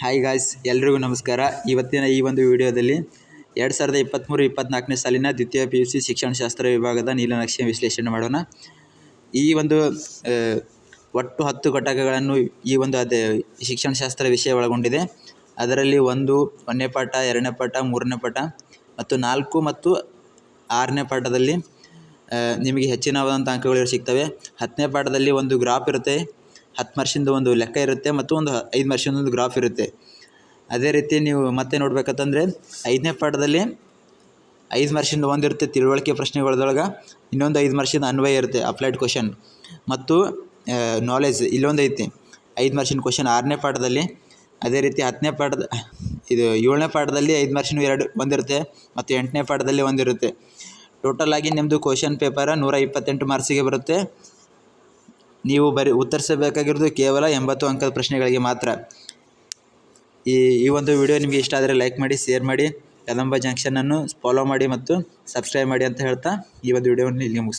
Hi guys, ಎಲ್ರಿಗೂ ನಮಸ್ಕಾರ. ಇವತ್ತಿನ ಈ ಒಂದು ವಿಡಿಯೋದಲ್ಲಿ 2023-24ನೇ ಸಾಲಿನ ದ್ವಿತೀಯ PUC ಶಿಕ್ಷಣಶಾಸ್ತ್ರ ವಿಭಾಗದ ನೀಲನಕ್ಷೆ ವಿಶ್ಲೇಷಣೆ ಮಾಡೋಣ. ಈ ಒಂದು ಒಟ್ಟು 10 ಘಟಕಗಳನ್ನು ಈ ಒಂದು ಶಿಕ್ಷಣಶಾಸ್ತ್ರ ವಿಷಯ ಒಳಗೊಂಡಿದೆ. ಅದರಲ್ಲಿ 1ನೇ ಪಾಠ, 2ನೇ ಪಾಠ, 3ನೇ ಪಾಠ ಮತ್ತು 4 ಮತ್ತು 6ನೇ ಪಾಠದಲ್ಲಿ ನಿಮಗೆ ಹೆಚ್ಚಿನವಾದಂಥ ಅಂಕಗಳು ಸಿಗ್ತವೆ. 10ನೇ ಪಾಠದಲ್ಲಿ ಒಂದು ಗ್ರಾಫ್ ಇರುತ್ತೆ, 10 ಮಾರ್ಕ್ಸಿಂದು ಒಂದು ಲೆಕ್ಕ ಇರುತ್ತೆ ಮತ್ತು ಒಂದು 5 ಮಾರ್ಕ್ಸಿಂದು ಒಂದು ಗ್ರಾಫ್ ಇರುತ್ತೆ. ಅದೇ ರೀತಿ ನೀವು ಮತ್ತೆ ನೋಡಬೇಕಂತಂದರೆ 5ನೇ ಪಾಠದಲ್ಲಿ 5 ಮಾರ್ಕ್ಸಿಂದು ಒಂದಿರುತ್ತೆ ತಿಳುವಳಿಕೆ ಪ್ರಶ್ನೆಗಳದೊಳಗೆ, ಇನ್ನೊಂದು 5 ಮಾರ್ಕ್ಸಿಂದು ಅನ್ವಯ ಇರುತ್ತೆ ಅಪ್ಲೈಡ್ ಕ್ವಶನ್ ಮತ್ತು ನಾಲೆಜ್ ಇಲ್ಲೊಂದು ಐತಿ 5 ಮಾರ್ಕ್ಸಿನ ಕ್ವಶನ್ 6ನೇ ಪಾಠದಲ್ಲಿ. ಅದೇ ರೀತಿ 7ನೇ ಪಾಠದಲ್ಲಿ 5 ಮಾರ್ಕ್ಸಿನ ಒಂದಿರುತ್ತೆ ಮತ್ತು 8ನೇ ಪಾಠದಲ್ಲಿ ಒಂದಿರುತ್ತೆ. ಟೋಟಲ್ ಆಗಿ ನಿಮ್ಮದು ಕ್ವಶನ್ ಪೇಪರ್ 128 ಮಾರ್ಕ್ಸಿಗೆ ಬರುತ್ತೆ. ನೀವು ಉತ್ತರಿಸಬೇಕಾಗಿರೋದು ಕೇವಲ 80 ಅಂಕದ ಪ್ರಶ್ನೆಗಳಿಗೆ ಮಾತ್ರ. ಈ ಒಂದು ವಿಡಿಯೋ ನಿಮಗೆ ಇಷ್ಟ ಆದರೆ ಲೈಕ್ ಮಾಡಿ, ಶೇರ್ ಮಾಡಿ, ಕದಂಬ ಜಂಕ್ಷನನ್ನು ಫಾಲೋ ಮಾಡಿ ಮತ್ತು ಸಬ್ಸ್ಕ್ರೈಬ್ ಮಾಡಿ ಅಂತ ಹೇಳ್ತಾ ಈ ಒಂದು ವಿಡಿಯೋವನ್ನು ಇಲ್ಲಿಗೆ ಮುಗಿಸ್ತೀನಿ.